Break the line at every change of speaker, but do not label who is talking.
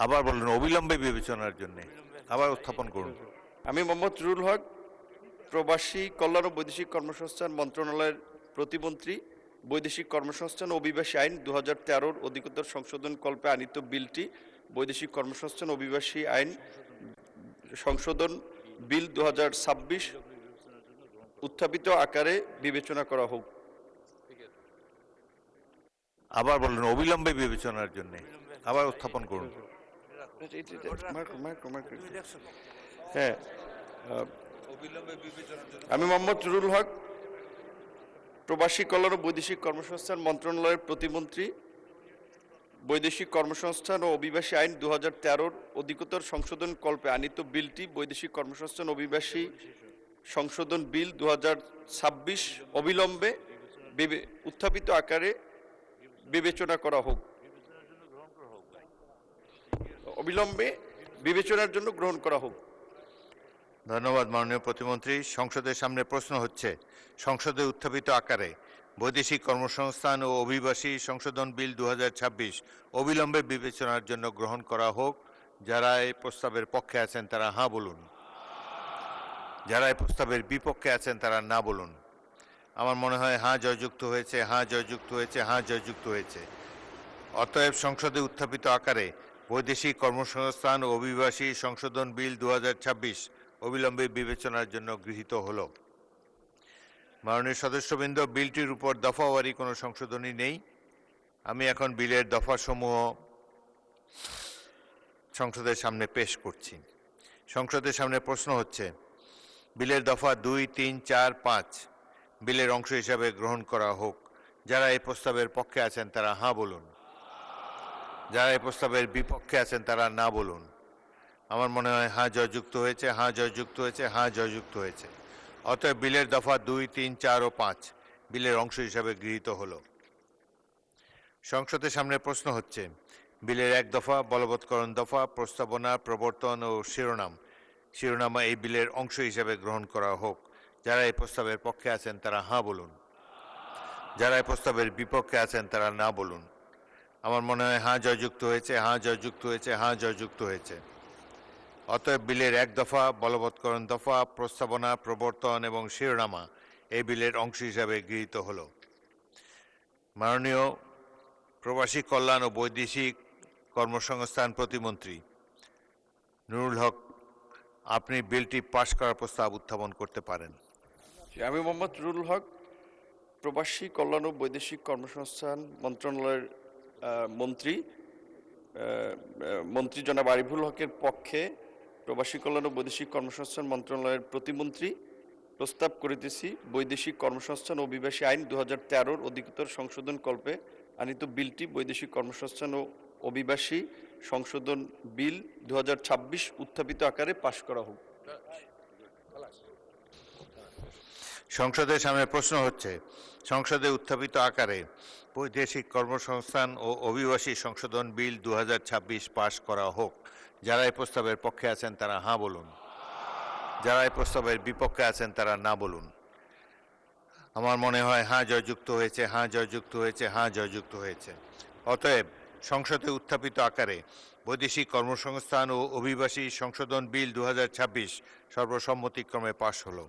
আবার বলুন, অবিলম্বে বিবেচনার জন্য আবার উত্থাপন করুন।
আমি মোহাম্মদ রুল হক, প্রবাসী কল্যাণ ও বৈদেশিক কর্মসংস্থান মন্ত্রণালয়ের প্রতিমন্ত্রী। বৈদেশিক কর্মসংস্থান ও অভিবাসী আইন 2013 অধিকতর সংশোধন কল্পে আনিত বিলটি বৈদেশিক কর্মসংস্থান ও অভিবাসী আইন সংশোধন বিল 2026 উত্থাপিত আকারে বিবেচনা করা হোক।
আবার বলুন, অবিলম্বে বিবেচনার জন্য আবার উত্থাপন করুন।
হ্যাঁ, আমি মোহাম্মদ রুল হক, প্রবাসী কল্যাণ ও বৈদেশিক কর্মসংস্থান মন্ত্রণালয়ের প্রতিমন্ত্রী। বৈদেশিক কর্মসংস্থান ও অভিবাসী আইন 2013 অধিকতর সংশোধন কল্পে আনিত বিলটি বৈদেশিক কর্মসংস্থান ও অভিবাসী সংশোধন বিল 2026 অবিলম্বে উত্থাপিত আকারে বিবেচনা করা হোক। অবিলম্বে বিবেচনার জন্য গ্রহণ করা হোক।
ধন্যবাদ মাননীয় প্রতিমন্ত্রী। সংসদের সামনে প্রশ্ন হচ্ছে, সংসদে উত্থাপিত আকারে বৈদেশিক কর্মসংস্থান ও অভিবাসী সংশোধন বিল 2026 অবিলম্বে বিবেচনার জন্য গ্রহণ করা হোক। যারা এই প্রস্তাবের পক্ষে আছেন তারা হাঁ বলুন, যারা এই প্রস্তাবের বিপক্ষে আছেন তারা না বলুন। আমার মনে হয় হাঁ জয়যুক্ত হয়েছে, হাঁ জয়যুক্ত হয়েছে, হাঁ জয়যুক্ত হয়েছে। অতএব সংসদে উত্থাপিত আকারে বৈদেশিক কর্মসংস্থান ও অভিবাসী সংশোধন বিল 2026 অবিলম্বে বিবেচনার জন্য গৃহীত হল। মাননীয় সদস্যবৃন্দ, বিলটির উপর দফাওয়ারি কোনো সংশোধনী নেই। আমি এখন বিলের দফাসমূহ সংসদের সামনে পেশ করছি। সংসদের সামনে প্রশ্ন হচ্ছে, বিলের দফা 2, 3, 4, 5 বিলের অংশ হিসাবে গ্রহণ করা হোক। যারা এই প্রস্তাবের পক্ষে আছেন তারা হাঁ বলুন, যারা এই প্রস্তাবের বিপক্ষে আছেন তারা না বলুন। আমার মনে হয় হাঁ জয়যুক্ত হয়েছে, হাঁ জয়যুক্ত হয়েছে, হাঁ জয়যুক্ত হয়েছে। অতএব বিলের দফা 2, 3, 4 ও 5 বিলের অংশ হিসাবে গৃহীত হল। সংসদের সামনে প্রশ্ন হচ্ছে, বিলের 1 দফা বলবৎকরণ দফা প্রস্তাবনা প্রবর্তন ও শিরোনামা এই বিলের অংশ হিসাবে গ্রহণ করা হোক। যারা এই প্রস্তাবের পক্ষে আছেন তারা হাঁ বলুন, যারা এই প্রস্তাবের বিপক্ষে আছেন তারা না বলুন। আমার মনে হয় হাঁ জয়যুক্ত হয়েছে, হাঁ জয়যুক্ত হয়েছে, হাঁ জয়যুক্ত হয়েছে। অতএব বিলের 1 দফা বলবৎকরণ দফা প্রস্তাবনা প্রবর্তন এবং শিরোনামা এই বিলের অংশ হিসাবে গৃহীত হল। মাননীয় প্রবাসী কল্যাণ ও বৈদেশিক কর্মসংস্থান প্রতিমন্ত্রী নুরুল হক, আপনি বিলটি পাশ করার প্রস্তাব উত্থাপন করতে পারেন।
আমি মোহাম্মদ রুল হক, প্রবাসী কল্যাণ ও বৈদেশিক কর্মসংস্থান মন্ত্রণালয়ের মন্ত্রী জনাব আরিফুল হকের পক্ষে প্রবাসী কল্যাণ ও বৈদেশিক কর্মসংস্থান মন্ত্রণালয়ের প্রতিমন্ত্রী প্রস্তাব করিতেছি, বৈদেশিক কর্মসংস্থান ও অভিবাসী আইন 2013 অধিকতর সংশোধন কল্পে আনিত বিলটি বৈদেশিক কর্মসংস্থান ও অভিবাসী সংশোধন বিল 2026 উত্থাপিত আকারে পাশ করা হোক।
সংসদের সামনে প্রশ্ন হচ্ছে, সংসদে উত্থাপিত আকারে বৈদেশিক কর্মসংস্থান ও অভিবাসী সংশোধন বিল 2026 পাশ করা হোক। যারা এই প্রস্তাবের পক্ষে আছেন তারা হাঁ বলুন, যারা এই প্রস্তাবের বিপক্ষে আছেন তারা না বলুন। আমার মনে হয় হাঁ জয়যুক্ত হয়েছে, হাঁ জয়যুক্ত হয়েছে, হাঁ জয়যুক্ত হয়েছে। অতএব সংসদে উত্থাপিত আকারে বৈদেশিক কর্মসংস্থান ও অভিবাসী সংশোধন বিল 2026 সর্বসম্মতিক্রমে পাশ হলো।